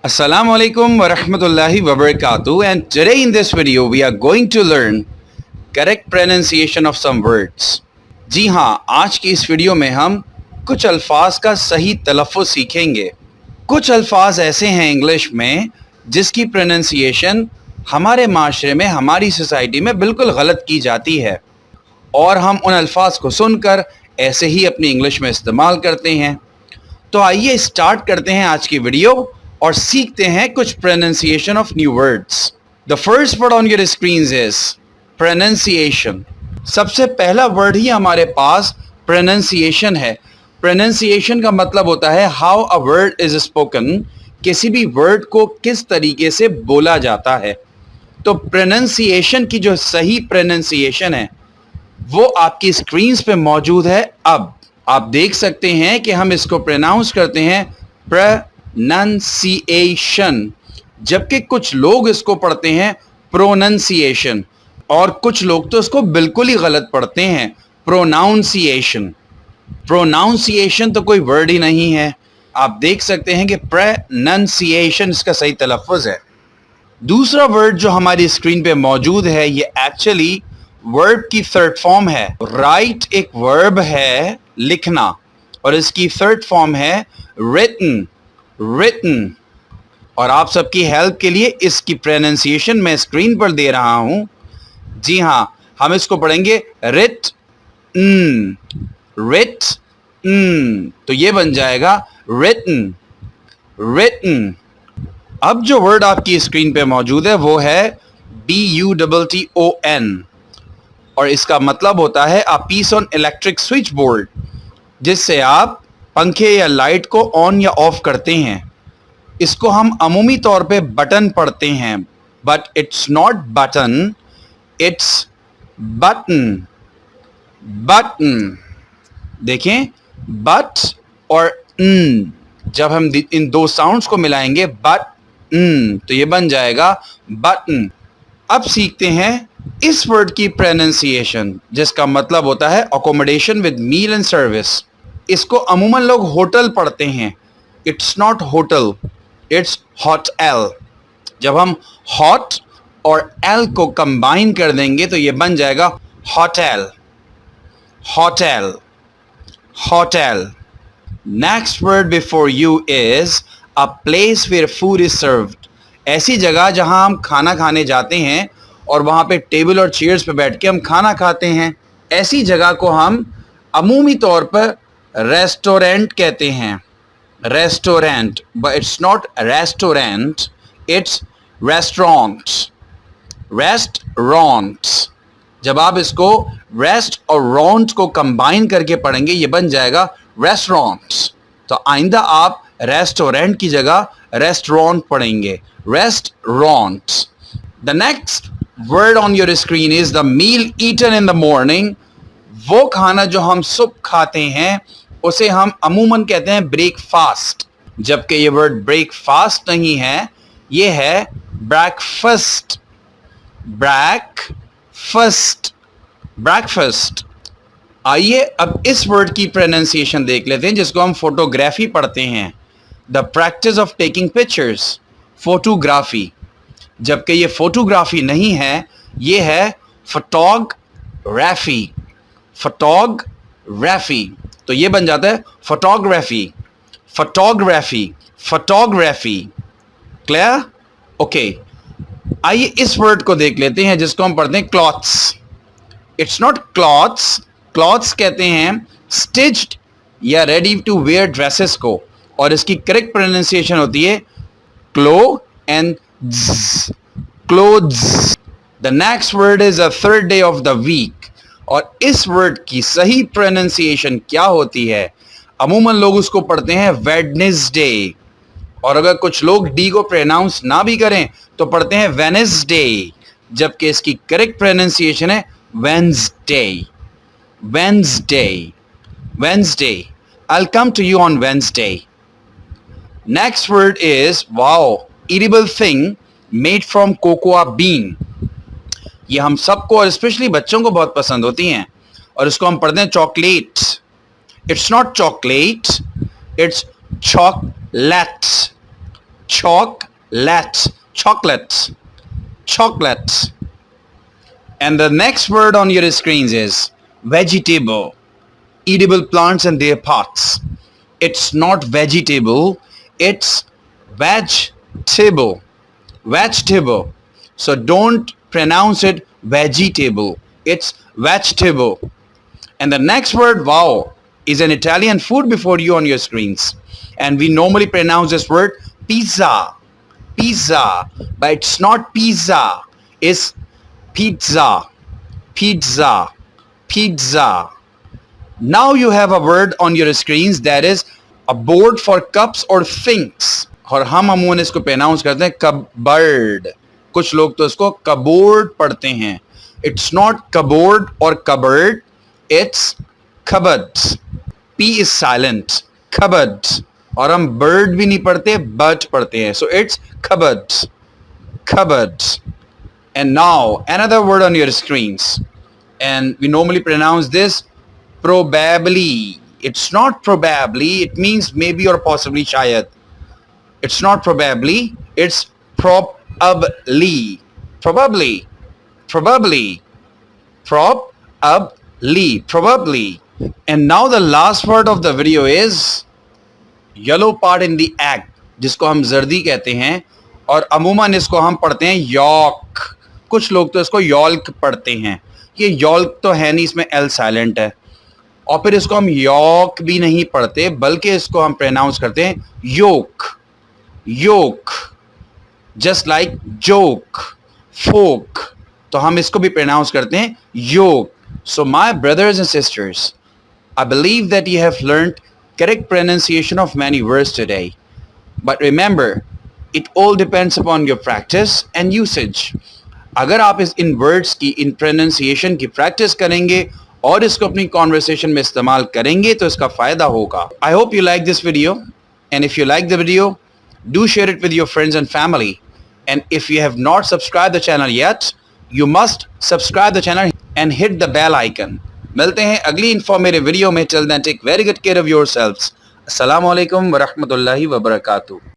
Assalamu alaikum wa rahmatullahi wa barakatuh, and today in this video we are going to learn correct pronunciation of some words. जी हाँ, आज की इस video में हम कुछ अल्फाज का सही तलफ़्फ़ुज़ सीखेंगे। कुछ अल्फाज ऐसे हैं इंग्लिश में जिसकी प्रोनंसिएशन हमारे माशरे में, हमारी सोसाइटी में बिल्कुल गलत की जाती है और हम उन अल्फाज को सुनकर ऐसे ही अपनी इंग्लिश में इस्तेमाल करते हैं। तो आइए स्टार्ट करते हैं आज की वीडियो और सीखते हैं कुछ pronunciation of new words. The first word on your screens is pronunciation. सबसे पहला वर्ड ही हमारे पास प्रोनंसिएशन है। प्रोनंसिएशन का मतलब होता है how a word is spoken, किसी भी वर्ड को किस तरीके से बोला जाता है। तो प्रोनंसिएशन की जो सही प्रोनंसिएशन है वो आपकी स्क्रीन्स पे मौजूद है। अब आप देख सकते हैं कि हम इसको प्रोनाउंस करते हैं प्रोनंसिएशन, जबकि कुछ लोग इसको पढ़ते हैं प्रोनंसिएशन और कुछ लोग तो इसको बिल्कुल ही गलत पढ़ते हैं, प्रोनाउंसिएशन। प्रोनाउंसिएशन तो कोई वर्ड ही नहीं है। आप देख सकते हैं कि प्रोनंसिएशन इसका सही तलफ़्फ़ुज़ है। दूसरा वर्ड जो हमारी स्क्रीन पे मौजूद है ये एक्चुअली वर्ब की थर्ड फॉर्म है। राइट एक वर्ब है लिखना और इसकी थर्ड फॉर्म है रिटन। रिटन। और आप सबकी हेल्प के लिए इसकी प्रोनंसिएशन मैं स्क्रीन पर दे रहा हूं। जी हाँ, हम इसको पढ़ेंगे रिट रिट। तो ये बन जाएगा रिटन रिटन। अब जो वर्ड आपकी स्क्रीन पे मौजूद है वो है BUTTON और इसका मतलब होता है a piece on electric switch board, जिससे आप पंखे या लाइट को ऑन या ऑफ करते हैं। इसको हम अमूमी तौर पे बटन पढ़ते हैं, but it's not button, it's button. Button देखें, बट और जब हम इन दो साउंड्स को मिलाएंगे बट तो ये बन जाएगा बटन। अब सीखते हैं इस वर्ड की प्रोनंसिएशन, जिसका मतलब होता है accommodation with meal and service. इसको अमूमन लोग होटल पढ़ते हैं। It's not hotel, it's hotel. जब हम हॉट और एल को कंबाइन कर देंगे तो ये बन जाएगा hotel hotel hotel. Next word before you is a place where food is served. ऐसी जगह जहां हम खाना खाने जाते हैं और वहां पे टेबल और चेयर्स पे बैठ के हम खाना खाते हैं। ऐसी जगह को हम अमूमी तौर पर रेस्टोरेंट कहते हैं। Restaurant, but it's not restaurant, it's restaurant. Restaurant. जब आप इसको रेस्ट और रॉन्ट को कंबाइन करके पढ़ेंगे ये बन जाएगा रेस्टोरेंट। तो आइंदा आप रेस्टोरेंट की जगह रेस्टोरेंट पढ़ेंगे, restaurant. The next word on your screen is the meal eaten in the morning. वो खाना जो हम सुबह खाते हैं उसे हम अमूमन कहते हैं ब्रेकफास्ट, जबकि ये वर्ड ब्रेकफास्ट नहीं है, ये है ब्रेकफास्ट। Breakfast breakfast. आइए अब इस वर्ड की प्रोनंसिएशन देख लेते हैं, जिसको हम फोटोग्राफी पढ़ते हैं। The practice of taking pictures, photography, जबकि ये फोटोग्राफी नहीं है, ये है फोटोग्राफी। फोटोग्राफी। तो ये बन जाता है photography photography photography. Clear? Okay, आइए इस वर्ड को देख लेते हैं जिसको हम पढ़ते हैं clothes. It's not clothes, clothes कहते हैं स्टिच्ड या रेडी टू वेयर ड्रेसेस को, और इसकी करेक्ट प्रोनाउंसिएशन होती है clo and clothes. The next word is a third day of the week और इस वर्ड की सही प्रोनाउंसिएशन क्या होती है? अमूमन लोग उसको पढ़ते हैं वेडनेसडे, और अगर कुछ लोग डी को प्रोनाउंस ना भी करें तो पढ़ते हैं वेडनेसडे, जबकि इसकी करेक्ट प्रोनाउंसिएशन है Wednesday. Wednesday Wednesday. I will come to you on Wednesday. Next word is wow, eatable thing made from cocoa bean। ये हम सबको और स्पेशली बच्चों को बहुत पसंद होती हैं और इसको हम पढ़ते हैं chocolate. It's not chocolate, it's chocolate. chocolate, chocolate, chocolate. And the next word on your screens is vegetable, edible plants and their parts. It's not vegetable, it's vegetable, vegetable. So don't pronounce it vegetable, it's vegetable. And the next word, wow, is an Italian food before you on your screens. And we normally pronounce this word pizza, pizza, but it's not pizza, it's pizza, pizza, pizza. Now you have a word on your screens that is a board for cups or things. और हम अमूमन इसको pronounce करते हैं cupboard. कुछ लोग तो इसको कबोर्ड पढ़ते हैं. It's not cupboard or cupboard, it's cupboard. P is silent. Cupboard. और हम bird भी नहीं पढ़ते, but पढ़ते हैं. So it's cupboard. Cupboard. And now another word on your screens. And we normally pronounce this probably. It's not probably, it means maybe or possibly shayad. It's not probably, it's probably. Probably. Probably. Probably. Probably. And now the last word of the video is yellow part in the egg, जिसको हम जर्दी कहते हैं और अमूमन इसको हम पढ़ते हैं yolk. कुछ लोग तो इसको yolk पढ़ते हैं. ये yolk तो है नहीं, इसमें L साइलेंट है. और फिर इसको हम yolk भी नहीं पढ़ते, बल्कि इसको हम प्रोनाउंस करते हैं yolk, yolk, just like joke, folk. तो हम इसको भी प्रोनाउंस करते हैं yolk. So my brothers and sisters, I believe that you have learned correct pronunciation of many words today. But remember, it all depends upon your practice and usage. अगर आप इन words की, इन pronunciation की practice करेंगे और इसको अपनी conversation में इस्तेमाल करेंगे तो इसका फ़ायदा होगा. I hope you like this video, and if you like the video, do share it with your friends and family. And if you have not subscribed the channel yet, you must subscribe the channel and hit the bell icon. मिलते हैं अगली informative video में. Till then, take very good care of yourselves. अस्सलामु अलैकुम व रहमतुल्लाहि व बरकातुहू.